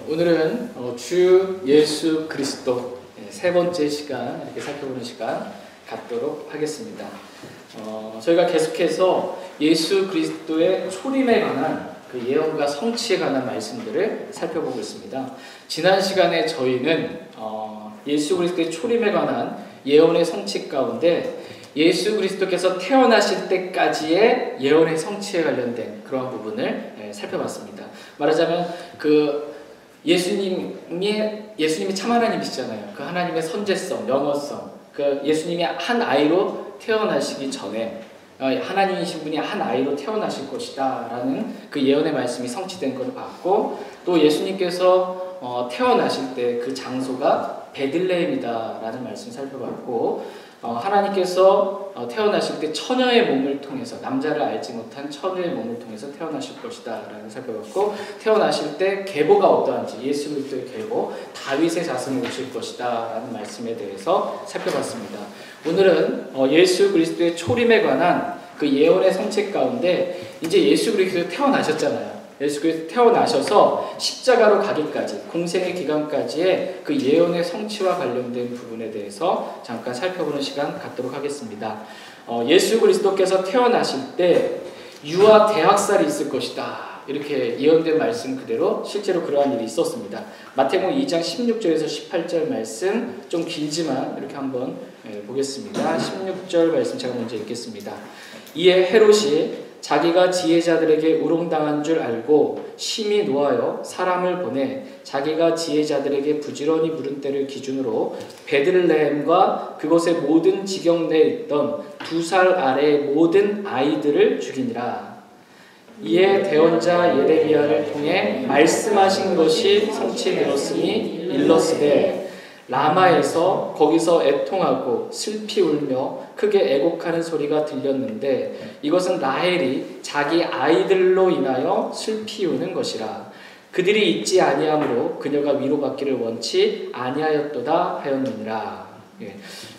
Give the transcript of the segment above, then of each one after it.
오늘은 주 예수 그리스도 세 번째 시간 이렇게 살펴보는 시간 갖도록 하겠습니다. 저희가 계속해서 예수 그리스도의 초림에 관한 그 예언과 성취에 관한 말씀들을 살펴보고 있습니다. 지난 시간에 저희는 예수 그리스도의 초림에 관한 예언의 성취 가운데 예수 그리스도께서 태어나실 때까지의 예언의 성취에 관련된 그러한 부분을 살펴봤습니다. 말하자면 예수님이 참 하나님이시잖아요. 그 하나님의 선제성, 영어성, 그 예수님이 한 아이로 태어나시기 전에 하나님이신 분이 한 아이로 태어나실 것이다 라는 그 예언의 말씀이 성취된 것을 봤고, 또 예수님께서 태어나실 때 그 장소가 베들레헴이다 라는 말씀을 살펴봤고, 하나님께서 태어나실 때 처녀의 몸을 통해서, 남자를 알지 못한 처녀의 몸을 통해서 태어나실 것이다 라는 살펴봤고, 태어나실 때 계보가 어떠한지, 예수 그리스도의 계보, 다윗의 자손이 오실 것이다 라는 말씀에 대해서 살펴봤습니다. 오늘은 예수 그리스도의 초림에 관한 그 예언의 성취 가운데 이제 예수 그리스도 태어나셨잖아요. 예수 그리스도 태어나셔서 십자가로 가기까지, 공생의 기간까지의 그 예언의 성취와 관련된 부분에 대해서 잠깐 살펴보는 시간 갖도록 하겠습니다. 예수 그리스도께서 태어나실 때 유아 대학살이 있을 것이다, 이렇게 예언된 말씀 그대로 실제로 그러한 일이 있었습니다. 마태복음 2장 16절에서 18절 말씀, 좀 길지만 이렇게 한번 보겠습니다. 16절 말씀 제가 먼저 읽겠습니다. 이에 헤롯이 자기가 지혜자들에게 우롱당한 줄 알고 심히 노하여 사람을 보내 자기가 지혜자들에게 부지런히 부른 때를 기준으로 베들레헴과 그곳의 모든 지경 내에 있던 2살 아래의 모든 아이들을 죽이니라. 이에 대언자 예레미야를 통해 말씀하신 것이 성취되었으니 일러스되 라마에서 거기서 애통하고 슬피 울며 크게 애곡하는 소리가 들렸는데 이것은 라헬이 자기 아이들로 인하여 슬피 우는 것이라. 그들이 잊지 아니하므로 그녀가 위로받기를 원치 아니하였도다 하였느니라.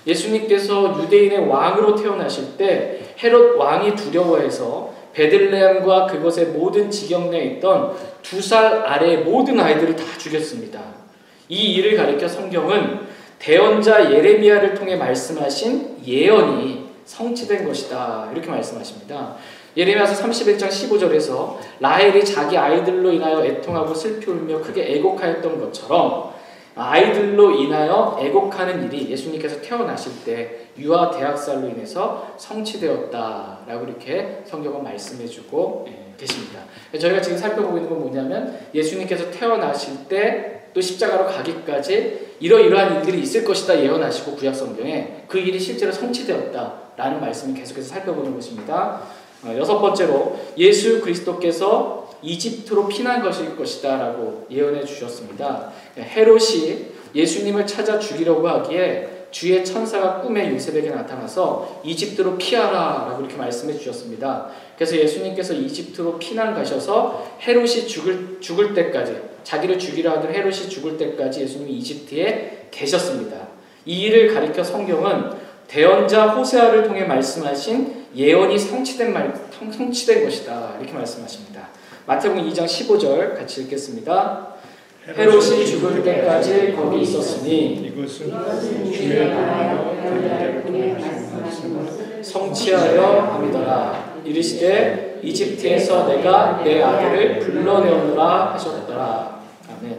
예수님께서 유대인의 왕으로 태어나실 때 헤롯 왕이 두려워해서 베들레헴과 그곳의 모든 지경 내에 있던 2살 아래의 모든 아이들을 다 죽였습니다. 이 일을 가리켜 성경은 대언자 예레미야를 통해 말씀하신 예언이 성취된 것이다, 이렇게 말씀하십니다. 예레미야서 31장 15절에서 라헬이 자기 아이들로 인하여 애통하고 슬피 울며 크게 애곡하였던 것처럼 아이들로 인하여 애곡하는 일이 예수님께서 태어나실 때 유아 대학살로 인해서 성취되었다라고 이렇게 성경은 말씀해주고 계십니다. 저희가 지금 살펴보고 있는 건 뭐냐면 예수님께서 태어나실 때 또 십자가로 가기까지 이러이러한 일들이 있을 것이다 예언하시고 구약 성경에 그 일이 실제로 성취되었다라는 말씀을 계속해서 살펴보는 것입니다. 여섯 번째로 예수 그리스도께서 이집트로 피난 것일 것이다 라고 예언해 주셨습니다. 헤롯이 예수님을 찾아 죽이려고 하기에 주의 천사가 꿈에 요셉에게 나타나서 이집트로 피하라 라고 이렇게 말씀해 주셨습니다. 그래서 예수님께서 이집트로 피난 가셔서 헤롯이 죽을 때까지, 자기를 죽이려 하던 헤롯이 죽을 때까지 예수님이 이집트에 계셨습니다. 이 일을 가리켜 성경은 대언자 호세아를 통해 말씀하신 예언이 성취된 것이다, 이렇게 말씀하십니다. 마태복음 2장 15절 같이 읽겠습니다. 헤롯이 죽을 때까지 거기 있었으니 이것은 주의 나라여 그들을 통해 말씀하신 성취하여 함이더라. 이르시되 이집트에서 내가 내 아들을 불러내오노라 하셨더라. 아멘.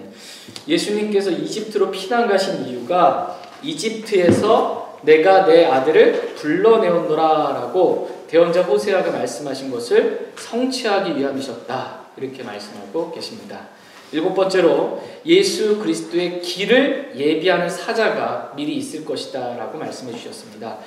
예수님께서 이집트로 피난 가신 이유가 이집트에서 내가 내 아들을 불러내오노라 라고 대언자 호세아가 말씀하신 것을 성취하기 위함이셨다, 이렇게 말씀하고 계십니다. 일곱 번째로 예수 그리스도의 길을 예비하는 사자가 미리 있을 것이다 라고 말씀해 주셨습니다.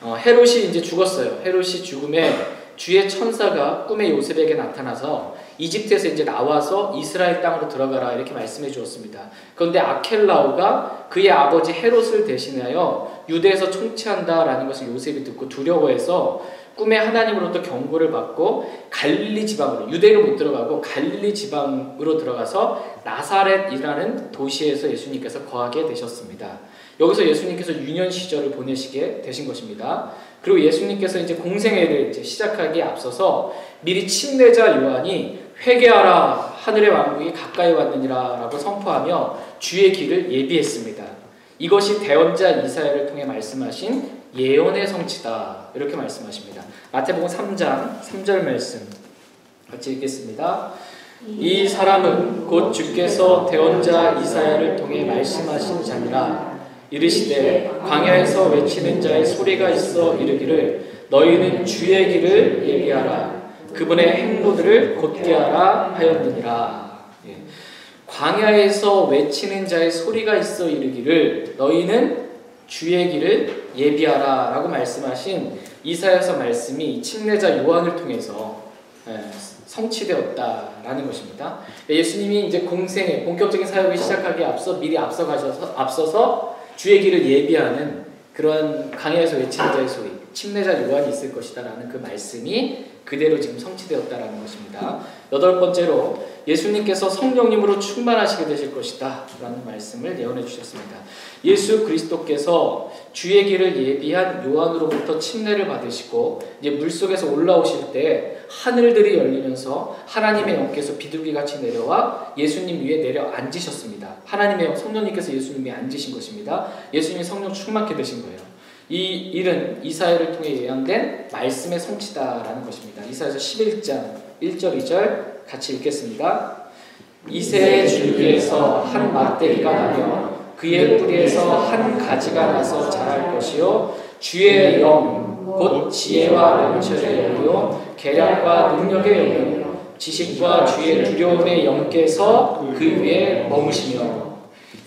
헤롯이 이제 죽었어요. 헤롯이 죽음에 주의 천사가 꿈에 요셉에게 나타나서 이집트에서 이제 나와서 이스라엘 땅으로 들어가라 이렇게 말씀해 주었습니다. 그런데 아켈라오가 그의 아버지 헤롯을 대신하여 유대에서 통치한다라는 것을 요셉이 듣고 두려워해서 꿈에 하나님으로부터 경고를 받고 갈릴리 지방으로, 유대로 못 들어가고 갈릴리 지방으로 들어가서 나사렛이라는 도시에서 예수님께서 거하게 되셨습니다. 여기서 예수님께서 유년 시절을 보내시게 되신 것입니다. 그리고 예수님께서 이제 공생애를 이제 시작하기에 앞서서 미리 침례자 요한이 회개하라 하늘의 왕국이 가까이 왔느니라 라고 선포하며 주의 길을 예비했습니다. 이것이 대언자 이사야를 통해 말씀하신 예언의 성취다 이렇게 말씀하십니다. 마태복음 3장 3절 말씀 같이 읽겠습니다. 이 사람은 곧 주께서 대언자 이사야를 통해 말씀하신 자니라. 이르시되 광야에서 외치는 자의 소리가 있어 이르기를 너희는 주의 길을 예비하라. 그분의 행로들을 곧게 하라 하였느니라. 예. 광야에서 외치는 자의 소리가 있어 이르기를 너희는 주의 길을 예비하라 라고 말씀하신 이사야서 말씀이 침례자 요한을 통해서 성취되었다라는 것입니다. 예수님이 이제 공생의 본격적인 사역을 시작하기에 앞서 미리 앞서서 주의 길을 예비하는 그런 광야에서 외치는 자의 소리, 침례자 요한이 있을 것이다라는 그 말씀이 그대로 지금 성취되었다라는 것입니다. 8번째로 예수님께서 성령님으로 충만하시게 되실 것이다 라는 말씀을 예언해 주셨습니다. 예수 그리스도께서 주의 길을 예비한 요한으로부터 침례를 받으시고 이제 물속에서 올라오실 때 하늘들이 열리면서 하나님의 영께서 비둘기같이 내려와 예수님 위에 내려 앉으셨습니다. 하나님의 영 성령님께서 예수님 위에 앉으신 것입니다. 예수님이 성령 충만케 되신 거예요. 이 일은 이사야를 통해 예언된 말씀의 성취다라는 것입니다. 이사야서 11장 1절 2절 같이 읽겠습니다. 이새의 줄기에서 한 막대기가 나며 그의 뿌리에서 한 가지가 나서 자랄 것이요 주의 영 곧 지혜와 명철의 영이요 계략과 능력의 영이요 지식과 주의 두려움의 영께서 그 위에 머무시며.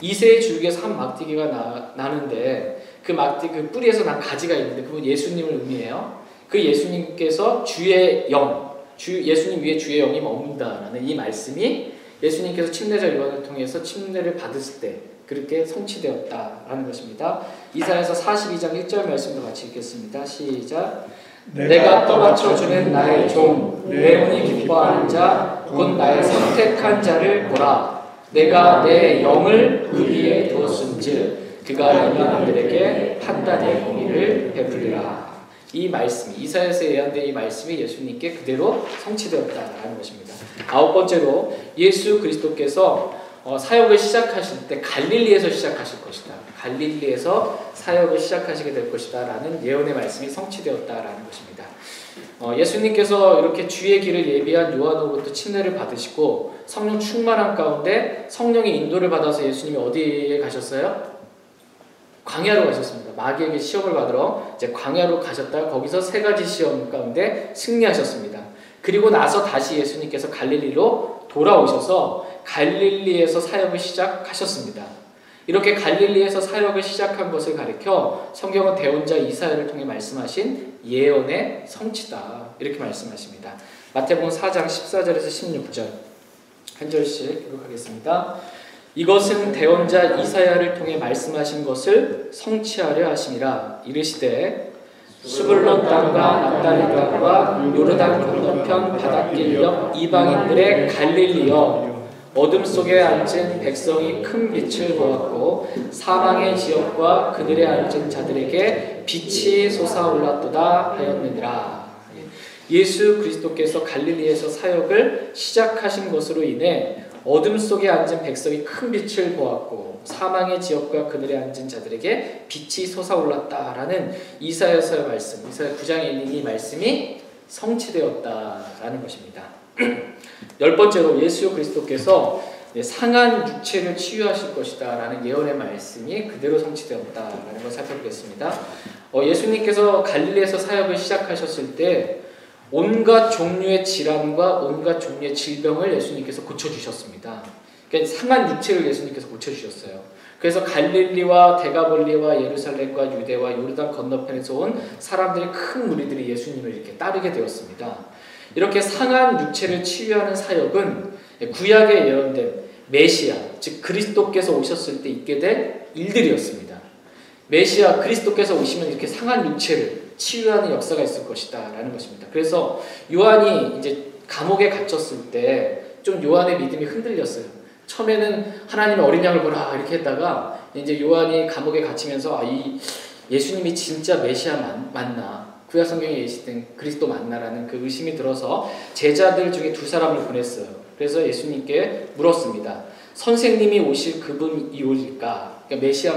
이새의 줄기에서 한 막대기가 나는데 그 뿌리에서 난 가지가 있는데 그건 예수님을 의미해요. 그 예수님께서 주의 영, 예수님 위에 주의 영이 머문다라는 이 말씀이 예수님께서 침례자 요한을 통해서 침례를 받으실 때 그렇게 성취되었다라는 것입니다. 이사야서 42장 1절 말씀도 같이 읽겠습니다. 시작. 내가 떠받쳐주는 나의 종, 내 혼이 기뻐하는 자, 곧 나의 선택한 자를 보라. 내가 내 영을 그 위에 두었음즉 그가 연약한들에게 판단의 공의를 베풀리라. 이 말씀, 이사야서에 예언된 이 말씀이 예수님께 그대로 성취되었다라는 것입니다. 9번째로 예수 그리스도께서 사역을 시작하실 때 갈릴리에서 시작하실 것이다. 갈릴리에서 사역을 시작하시게 될 것이다 라는 예언의 말씀이 성취되었다라는 것입니다. 예수님께서 이렇게 주의 길을 예비한 요한으로부터 침례를 받으시고 성령 충만한 가운데 성령의 인도를 받아서 예수님이 어디에 가셨어요? 광야로 가셨습니다. 마귀에게 시험을 받으러 이제 광야로 가셨다가 거기서 3가지 시험 가운데 승리하셨습니다. 그리고 나서 다시 예수님께서 갈릴리로 돌아오셔서 갈릴리에서 사역을 시작하셨습니다. 이렇게 갈릴리에서 사역을 시작한 것을 가리켜 성경은 대언자 이사야를 통해 말씀하신 예언의 성취다 이렇게 말씀하십니다. 마태복음 4장 14절에서 16절 한 절씩 기록하겠습니다. 이것은 대언자 이사야를 통해 말씀하신 것을 성취하려 하심이라. 이르시되 스불론 땅과 납달리 땅과 요르단 건너편 바닷길 옆 이방인들의 갈릴리여, 어둠 속에 앉은 백성이 큰 빛을 보았고 사망의 지역과 그들의 앉은 자들에게 빛이 솟아올랐도다 하였느니라. 예수 그리스도께서 갈릴리에서 사역을 시작하신 것으로 인해 어둠 속에 앉은 백성이 큰 빛을 보았고 사망의 지역과 그들의 앉은 자들에게 빛이 솟아올랐다라는 이사야서의 말씀, 이사야 9장에 있는 이 말씀이 성취되었다라는 것입니다. 10번째로 예수 그리스도께서 상한 육체를 치유하실 것이다 라는 예언의 말씀이 그대로 성취되었다라는 걸 살펴보겠습니다. 예수님께서 갈릴리에서 사역을 시작하셨을 때 온갖 종류의 질환과 온갖 종류의 질병을 예수님께서 고쳐주셨습니다. 그러니까 상한 육체를 예수님께서 고쳐주셨어요. 그래서 갈릴리와 데가볼리와 예루살렘과 유대와 요르단 건너편에서 온 사람들이 큰 무리들이 예수님을 이렇게 따르게 되었습니다. 이렇게 상한 육체를 치유하는 사역은 구약에 예언된 메시아, 즉 그리스도께서 오셨을 때 있게 될 일들이었습니다. 메시아 그리스도께서 오시면 이렇게 상한 육체를 치유하는 역사가 있을 것이다 라는 것입니다. 그래서 요한이 이제 감옥에 갇혔을 때 좀 요한의 믿음이 흔들렸어요. 처음에는 하나님의 어린 양을 보라 이렇게 했다가 이제 요한이 감옥에 갇히면서 이 예수님이 진짜 메시아 맞나? 구약 성경에 예시된 그리스도 맞나라는 그 의심이 들어서 제자들 중에 2사람을 보냈어요. 그래서 예수님께 물었습니다. 선생님이 오실 그분이 올까? 그러니까 메시아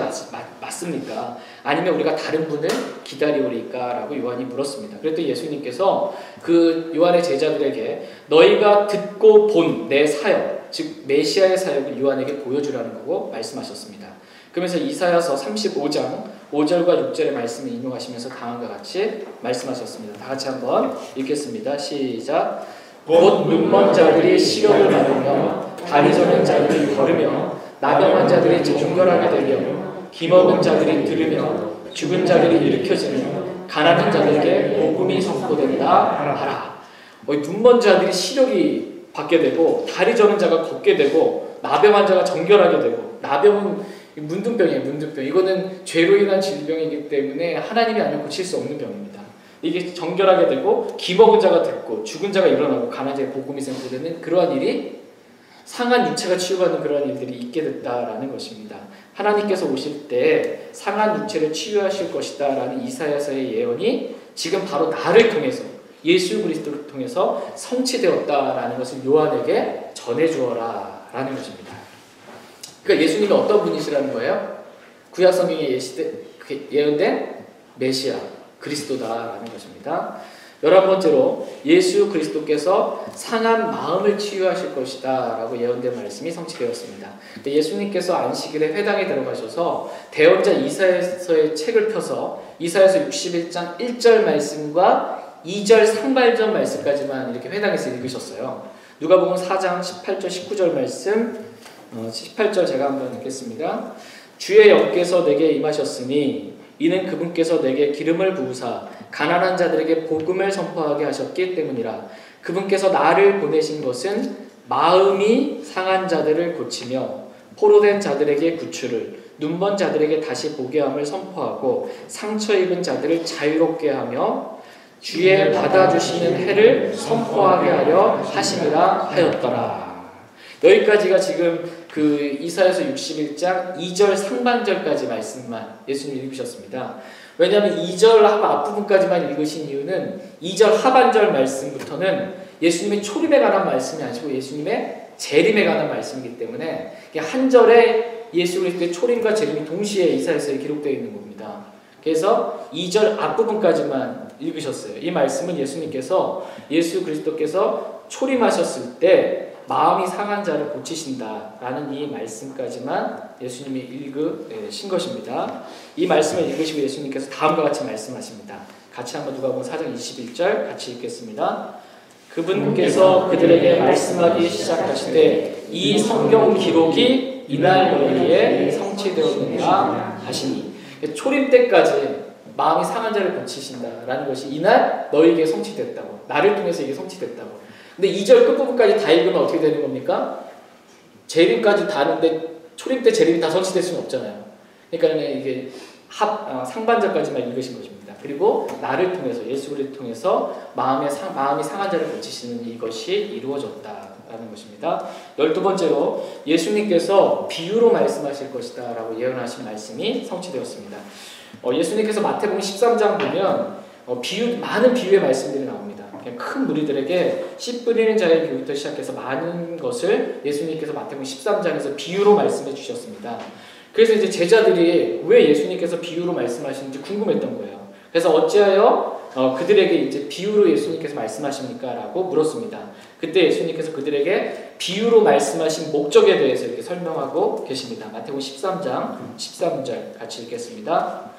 맞습니까? 아니면 우리가 다른 분을 기다리오리까? 라고 요한이 물었습니다. 그랬더니 예수님께서 그 요한의 제자들에게 너희가 듣고 본 내 사역, 즉 메시아의 사역을 요한에게 보여주라는 거고 말씀하셨습니다. 그러면서 이사야서 35장 5절과 6절의 말씀을 인용하시면서 다음과 같이 말씀하셨습니다. 다 같이 한번 읽겠습니다. 시작. 곧 눈먼 자들이 시력을 받으며 다리 저는 자들이 걸으며 나병한 자들이 정결하게 되며 기먹은 자들이 들으며 죽은 자들이 일으켜지며 가난한 자들에게 복음이 선포된다 하라. 눈먼 자들이 시력이 받게 되고 다리 저는 자가 걷게 되고 나병한 자가 정결하게 되고, 나병은 문둥병이에요. 문둥병. 이거는 죄로 인한 질병이기 때문에 하나님이 아니면 고칠 수 없는 병입니다. 이게 정결하게 되고 기먹은 자가 됐고 죽은 자가 일어나고 가난한 자의 복음이 선포되는 그러한 일이, 상한 육체가 치유받는 그러한 일들이 있게 됐다라는 것입니다. 하나님께서 오실 때 상한 육체를 치유하실 것이다 라는 이사야서의 예언이 지금 바로 나를 통해서, 예수 그리스도를 통해서 성취되었다라는 것을 요한에게 전해주어라 라는 것입니다. 그러니까 예수님이 어떤 분이시라는 거예요? 구약 성경에 예언된 메시아 그리스도다라는 것입니다. 11번째로 예수 그리스도께서 상한 마음을 치유하실 것이다 라고 예언된 말씀이 성취되었습니다. 예수님께서 안식일에 회당에 들어가셔서 대언자 이사야서의 책을 펴서 이사야서 61장 1절 말씀과 2절 상반절 말씀까지만 이렇게 회당에서 읽으셨어요. 누가복음 4장 18절 19절 말씀, 18절 제가 한번 읽겠습니다. 주의 영께서 내게 임하셨으니 이는 그분께서 내게 기름을 부으사 가난한 자들에게 복음을 선포하게 하셨기 때문이라. 그분께서 나를 보내신 것은 마음이 상한 자들을 고치며 포로된 자들에게 구출을, 눈먼 자들에게 다시 보게 함을 선포하고 상처 입은 자들을 자유롭게 하며 주의 받아주시는 해를 선포하게 하려 하심이라 하였더라. 여기까지가 지금 그 이사야서 61장 2절 상반절까지 말씀만 예수님이 읽으셨습니다. 왜냐하면 2절 앞부분까지만 읽으신 이유는 2절 하반절 말씀부터는 예수님의 초림에 관한 말씀이 아니고 예수님의 재림에 관한 말씀이기 때문에 한 절에 예수 그리스도의 초림과 재림이 동시에 이사야서에 기록되어 있는 겁니다. 그래서 2절 앞부분까지만 읽으셨어요. 이 말씀은 예수님께서, 예수 그리스도께서 초림하셨을 때 마음이 상한 자를 고치신다라는 이 말씀까지만 예수님이 읽으신 것입니다. 이 말씀을 읽으시고 예수님께서 다음과 같이 말씀하십니다. 같이 한번 누가복음 4장 21절 같이 읽겠습니다. 그분께서 그들에게 말씀하기 시작하시되 이 성경 기록이 이날 너희에게 성취되었느니라 하시니, 초림 때까지 마음이 상한 자를 고치신다라는 것이 이날 너희에게 성취됐다고, 나를 통해서 이게 성취됐다고. 근데 2절 끝부분까지 다 읽으면 어떻게 되는 겁니까? 재림까지 다 하는데 초림 때 재림이 다 성취될 수는 없잖아요. 그러니까 이게 상반절까지만 읽으신 것입니다. 그리고 나를 통해서, 예수를 통해서 마음이 상한 자를 고치시는 이것이 이루어졌다라는 것입니다. 12번째로 예수님께서 비유로 말씀하실 것이다 라고 예언하신 말씀이 성취되었습니다. 예수님께서 마태복음 13장 보면 많은 비유의 말씀들이 나옵니다. 큰 무리들에게 씨 뿌리는 자의 교육부터 시작해서 많은 것을 예수님께서 마태복음 13장에서 비유로 말씀해 주셨습니다. 그래서 이제 제자들이 왜 예수님께서 비유로 말씀하시는지 궁금했던 거예요. 그래서 어찌하여 그들에게 이제 비유로 예수님께서 말씀하십니까? 라고 물었습니다. 그때 예수님께서 그들에게 비유로 말씀하신 목적에 대해서 이렇게 설명하고 계십니다. 마태복음 13장 13절 같이 읽겠습니다.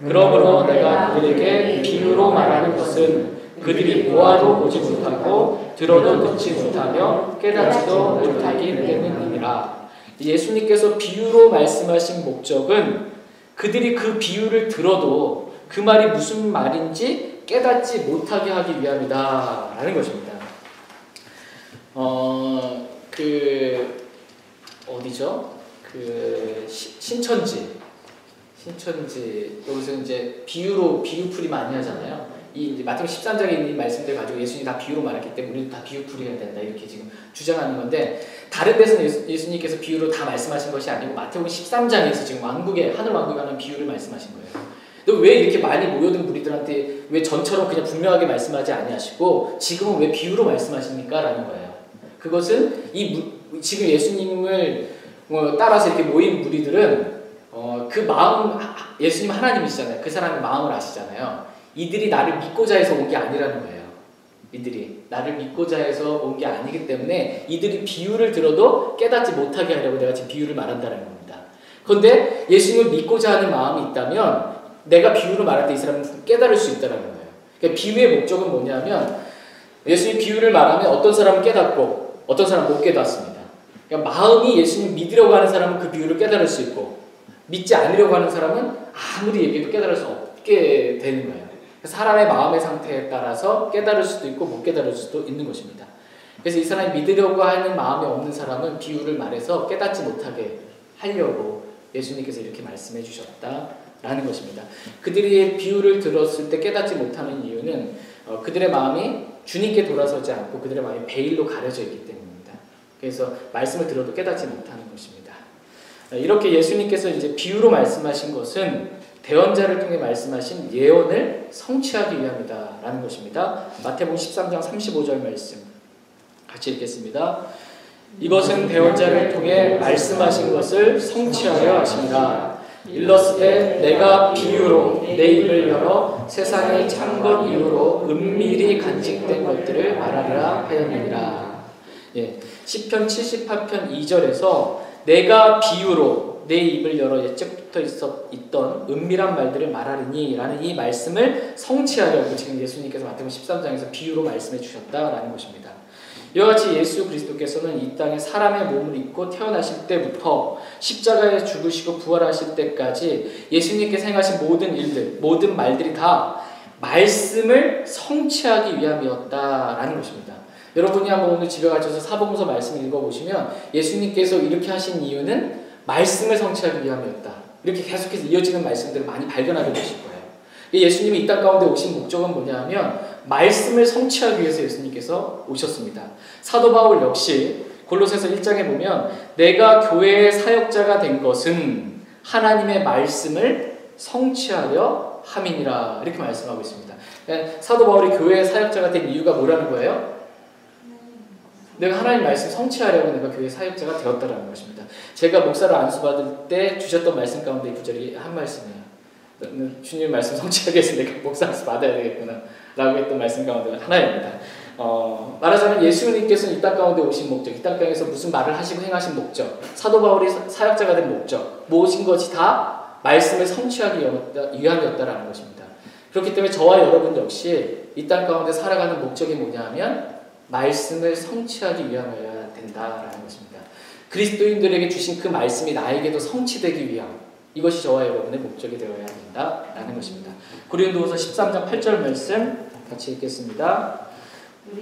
그러므로 내가 그들에게 비유로 말하는 것은 그들이 보아도 보지 못하고 들어도 듣지 못하며 깨닫지도 못하기 때문이니라. 예수님께서 비유로 말씀하신 목적은 그들이 그 비유를 들어도 그 말이 무슨 말인지 깨닫지 못하게 하기 위함이다 라는 것입니다. 어디죠? 신천지 여기서 이제 비유풀이 많이 하잖아요. 이 마태복음 13장에 있는 이 말씀들 가지고 예수님이 다 비유로 말했기 때문에 우리도 다 비유풀이 해야 된다 이렇게 지금 주장하는 건데, 다른 데서는 예수님께서 비유로 다 말씀하신 것이 아니고 마태복음 13장에서 지금 하늘 왕국에 관한 비유를 말씀하신 거예요. 또 왜 이렇게 많이 모여든 무리들한테 왜 전처럼 그냥 분명하게 말씀하지 아니하시고 지금은 왜 비유로 말씀하십니까? 라는 거예요. 그것은 지금 예수님을 따라서 이렇게 모인 무리들은 그 마음, 예수님 하나님이시잖아요. 그 사람의 마음을 아시잖아요. 이들이 나를 믿고자 해서 온 게 아니라는 거예요. 이들이 나를 믿고자 해서 온 게 아니기 때문에 이들이 비유를 들어도 깨닫지 못하게 하려고 내가 지금 비유를 말한다는 겁니다. 그런데 예수님을 믿고자 하는 마음이 있다면 내가 비유를 말할 때 이 사람은 깨달을 수 있다는 거예요. 그러니까 비유의 목적은 뭐냐면 예수님 비유를 말하면 어떤 사람은 깨닫고 어떤 사람은 못 깨닫습니다. 그러니까 마음이 예수님 믿으려고 하는 사람은 그 비유를 깨달을 수 있고 믿지 않으려고 하는 사람은 아무리 얘기해도 깨달을 수 없게 되는 거예요. 사람의 마음의 상태에 따라서 깨달을 수도 있고 못 깨달을 수도 있는 것입니다. 그래서 이 사람이 믿으려고 하는 마음이 없는 사람은 비유를 말해서 깨닫지 못하게 하려고 예수님께서 이렇게 말씀해 주셨다라는 것입니다. 그들이 비유를 들었을 때 깨닫지 못하는 이유는 그들의 마음이 주님께 돌아서지 않고 그들의 마음이 베일로 가려져 있기 때문입니다. 그래서 말씀을 들어도 깨닫지 못하는 것입니다. 이렇게 예수님께서 이제 비유로 말씀하신 것은 대언자를 통해 말씀하신 예언을 성취하기 위함이다라는 것입니다. 마태복음 13장 35절 말씀 같이 읽겠습니다. 이것은 대언자를 통해 말씀하신 것을 성취하려 하십니다. 일렀으되 내가 비유로 내 입을 열어 세상의 창건 이후로 은밀히 간직된 것들을 말하리라 하였느니라. 시편 78편 2절에서 내가 비유로 내 입을 열어 옛적부터 있던 은밀한 말들을 말하리니 라는 이 말씀을 성취하려고 지금 예수님께서 마태복음 13장에서 비유로 말씀해 주셨다라는 것입니다. 이와 같이 예수 그리스도께서는 이 땅에 사람의 몸을 입고 태어나실 때부터 십자가에 죽으시고 부활하실 때까지 예수님께서 행하신 모든 일들, 모든 말들이 다 말씀을 성취하기 위함이었다라는 것입니다. 여러분이 한번 오늘 집에 가셔서 사복음서 말씀을 읽어보시면 예수님께서 이렇게 하신 이유는 말씀을 성취하기 위함이었다. 이렇게 계속해서 이어지는 말씀들을 많이 발견하게 되실 거예요. 예수님이 이 땅 가운데 오신 목적은 뭐냐 하면 말씀을 성취하기 위해서 예수님께서 오셨습니다. 사도 바울 역시 골로새서 1장에 보면 내가 교회의 사역자가 된 것은 하나님의 말씀을 성취하려 함이니라 이렇게 말씀하고 있습니다. 사도 바울이 교회의 사역자가 된 이유가 뭐라는 거예요? 내가 하나님 말씀 성취하려고 내가 교회 사역자가 되었다라는 것입니다. 제가 목사를 안수받을 때 주셨던 말씀 가운데 이 구절이 한 말씀이에요. 주님 말씀 성취하기 위해서 내가 목사 안수 받아야 되겠구나 라고 했던 말씀 가운데 하나입니다. 말하자면 예수님께서는 이 땅 가운데 오신 목적, 이 땅에서 무슨 말을 하시고 행하신 목적, 사도 바울이 사역자가 된 목적, 모든 것이 다 말씀을 성취하기 위함이었다라는 것입니다. 그렇기 때문에 저와 여러분 역시 이 땅 가운데 살아가는 목적이 뭐냐 하면 말씀을 성취하기 위함이어야 된다라는 것입니다. 그리스도인들에게 주신 그 말씀이 나에게도 성취되기 위함, 이것이 저와 여러분의 목적이 되어야 된다라는 것입니다. 고린도후서 13장 8절 말씀 같이 읽겠습니다.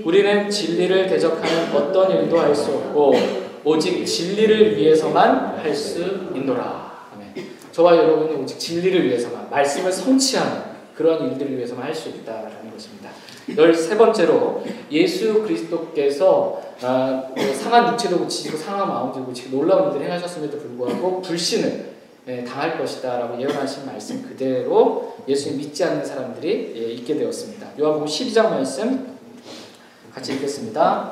우리는 진리를 대적하는 어떤 일도 할 수 없고 오직 진리를 위해서만 할 수 있노라. 아멘. 저와 여러분은 오직 진리를 위해서만, 말씀을 성취하는 그런 일들을 위해서만 할 수 있다라는 것입니다. 13번째로 예수 그리스도께서 상한 육체도 고치시고 상한 마음도 고치고 놀라운 일을 행하셨음에도 불구하고 불신을 당할 것이다 라고 예언하신 말씀 그대로 예수님 믿지 않는 사람들이 있게 되었습니다. 요한복음 12장 말씀 같이 읽겠습니다.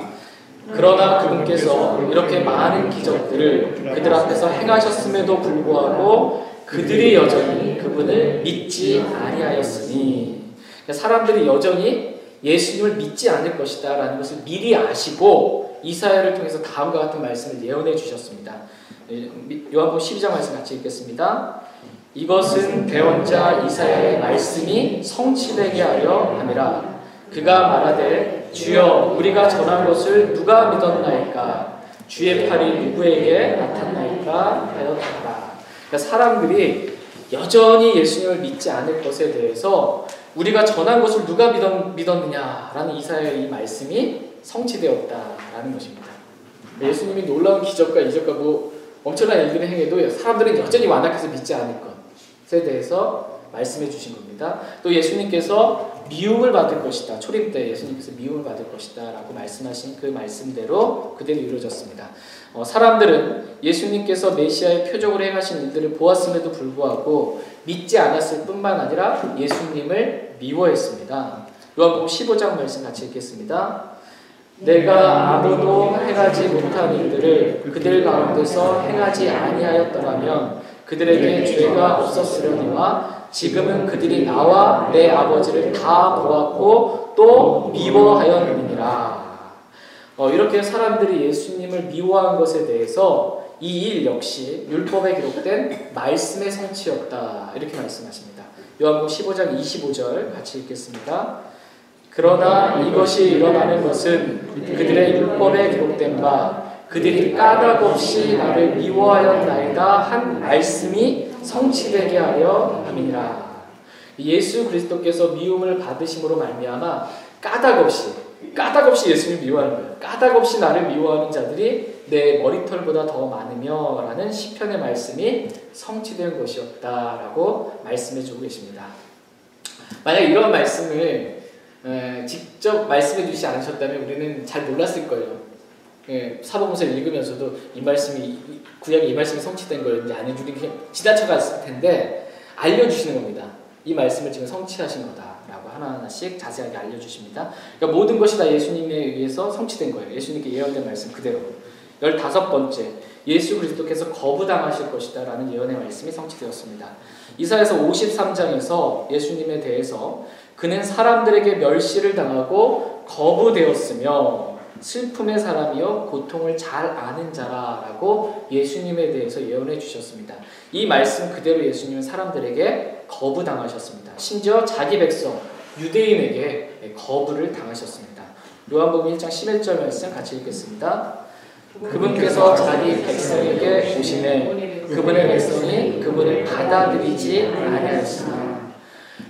그러나 그분께서 이렇게 많은 기적들을 그들 앞에서 행하셨음에도 불구하고 그들이 여전히 그분을 믿지 아니하였으니, 사람들이 여전히 예수님을 믿지 않을 것이다 라는 것을 미리 아시고 이사야를 통해서 다음과 같은 말씀을 예언해 주셨습니다. 요한복음 12장 말씀 같이 읽겠습니다. 이것은 대언자 이사야의 말씀이 성취되게 하려 함이라. 그가 말하되 주여 우리가 전한 것을 누가 믿었나이까? 주의 팔이 누구에게 나타나이까 하였다. 그러니까 사람들이 여전히 예수님을 믿지 않을 것에 대해서 우리가 전한 것을 누가 믿었느냐라는 이사야의 이 말씀이 성취되었다라는 것입니다. 예수님이 놀라운 기적과 이적과 엄청난 일들을 행해도 사람들은 여전히 완악해서 믿지 않을 것에 대해서 말씀해 주신 겁니다. 또 예수님께서 미움을 받을 것이다. 초림 때 예수님께서 미움을 받을 것이다 라고 말씀하신 그 말씀대로 그대로 이루어졌습니다. 사람들은 예수님께서 메시아의 표적으로 행하신 일들을 보았음에도 불구하고 믿지 않았을 뿐만 아니라 예수님을 미워했습니다. 요한복음 15장 말씀 같이 읽겠습니다. 내가 아무도 행하지 못한 일들을 그들 가운데서 행하지 아니하였더라면 그들에게 죄가 없었으려니와 지금은 그들이 나와 내 아버지를 다 보았고 또 미워하였느니라. 이렇게 사람들이 예수님을 미워한 것에 대해서 이 일 역시 율법에 기록된 말씀의 성취였다. 이렇게 말씀하십니다. 요한복음 15장 25절 같이 읽겠습니다. 그러나 이것이 일어나는 것은 그들의 율법에 기록된 바 그들이 까닭 없이 나를 미워하였나이다 한 말씀이 성취되게 하려 함이니라. 예수 그리스도께서 미움을 받으심으로 말미암아 까닭 없이 예수님을 미워하는 거예요. 까닭 없이 나를 미워하는 자들이 내 머리털보다 더 많으며 라는 시편의 말씀이 성취된 것이었다라고 말씀해주고 계십니다. 만약 이런 말씀을 직접 말씀해 주시지 않으셨다면 우리는 잘 몰랐을 거예요. 사복음서를 읽으면서도 이 말씀이 구약에 이 말씀이 성취된 걸 이제 안 해주니 그냥 지나쳐갔을 텐데 알려주시는 겁니다. 이 말씀을 지금 성취하신 거다라고 하나하나씩 자세하게 알려주십니다. 그러니까 모든 것이 다 예수님에 의해서 성취된 거예요. 예수님께 예언된 말씀 그대로. 15번째, 예수 그리스도께서 거부당하실 것이다 라는 예언의 말씀이 성취되었습니다. 이사야서 53장에서 예수님에 대해서 그는 사람들에게 멸시를 당하고 거부되었으며 슬픔의 사람이요 고통을 잘 아는 자라라고 예수님에 대해서 예언해 주셨습니다. 이 말씀 그대로 예수님은 사람들에게 거부당하셨습니다. 심지어 자기 백성 유대인에게 거부를 당하셨습니다. 요한복음 1장 11절 말씀 같이 읽겠습니다. 그분께서 자기 백성에게 오시매 그분의 백성이 그분을 받아들이지 아니하였으나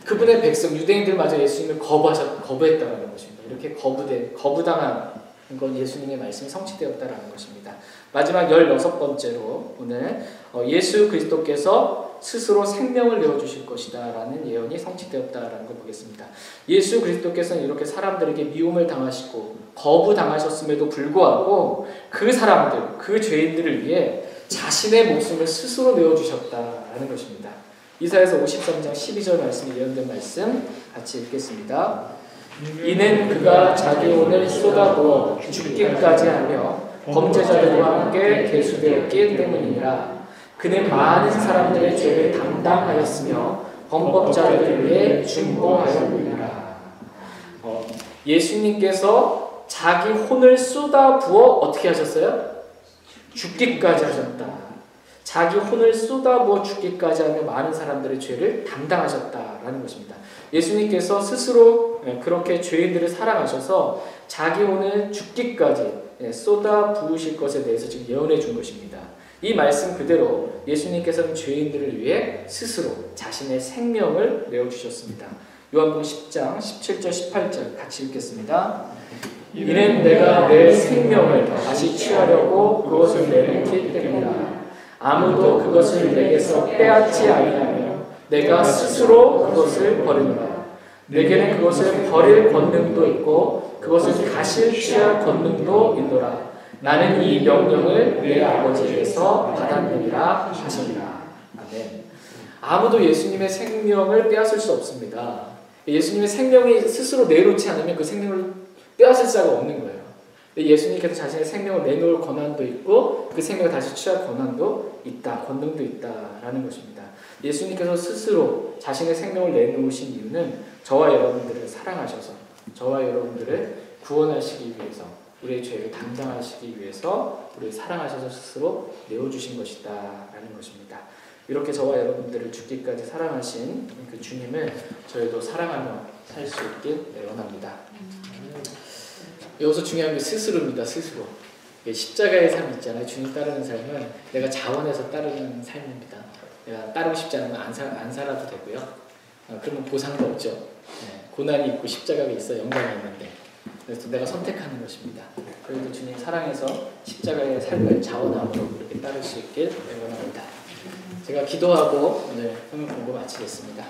그분의 백성 유대인들마저 예수님을 거부했다는 것입니다. 이렇게 거부당한 건 예수님의 말씀이 성취되었다라는 것입니다. 마지막 16번째로 오늘 예수 그리스도께서 스스로 생명을 내어주실 것이다 라는 예언이 성취되었다라는 걸 보겠습니다. 예수 그리스도께서는 이렇게 사람들에게 미움을 당하시고 거부당하셨음에도 불구하고 그 사람들, 그 죄인들을 위해 자신의 목숨을 스스로 내어주셨다라는 것입니다. 이사야서 53장 12절 말씀에 예언된 말씀 같이 읽겠습니다. 이는 그가 자기 혼을 쏟아부어 죽기까지 하며 범죄자들과 함께 계수되었기 때문이니라. 그는 많은 사람들의 죄를 담당하였으며 범법자들을 위해 중보하였느니라. 예수님께서 자기 혼을 쏟아부어 어떻게 하셨어요? 죽기까지 하셨다. 자기 혼을 쏟아부어 죽기까지 하며 많은 사람들의 죄를 담당하셨다라는 것입니다. 예수님께서 스스로 그렇게 죄인들을 사랑하셔서 자기 혼을 죽기까지 쏟아 부으실 것에 대해서 지금 예언해 준 것입니다. 이 말씀 그대로 예수님께서는 죄인들을 위해 스스로 자신의 생명을 내어주셨습니다. 요한복음 10장 17절 18절 같이 읽겠습니다. 이는 내가 내 생명을 다시 취하려고 그것을 내놓기 때문이라. 아무도 그것을 내게서 빼앗지 아니하며 내가 스스로 그것을 버리노라. 내게는 그것을 버릴 권능도 있고 그것을 다시 취할 권능도 있노라. 나는 이 명령을 내 아버지에게서 받았느니라 하시니라. 아멘. 아무도 예수님의 생명을 빼앗을 수 없습니다. 예수님의 생명이 스스로 내놓지 않으면 그 생명을 빼앗을 자가 없는 거예요. 예수님께서 자신의 생명을 내놓을 권한도 있고 그 생명을 다시 취할 권한도 있다, 권능도 있다라는 것입니다. 예수님께서 스스로 자신의 생명을 내놓으신 이유는 저와 여러분들을 사랑하셔서 저와 여러분들을 구원하시기 위해서 우리의 죄를 담당하시기 위해서 우리를 사랑하셔서 스스로 내어주신 것이다 라는 것입니다. 이렇게 저와 여러분들을 죽기까지 사랑하신 그 주님을 저희도 사랑하며 살 수 있길 원합니다. 여기서 중요한 게 스스로입니다. 스스로. 십자가의 삶 있잖아요. 주님 따르는 삶은 내가 자원해서 따르는 삶입니다. 내가 따르고 싶지 않으면 안 살아도 되고요. 그러면 보상도 없죠. 고난이 있고 십자가가 있어 영광이 있는데 그래서 내가 선택하는 것입니다. 그래도 주님 사랑해서 십자가의 삶을 자원함으로 그렇게 따를 수 있길 원합니다. 제가 기도하고 오늘 설명 공부 마치겠습니다.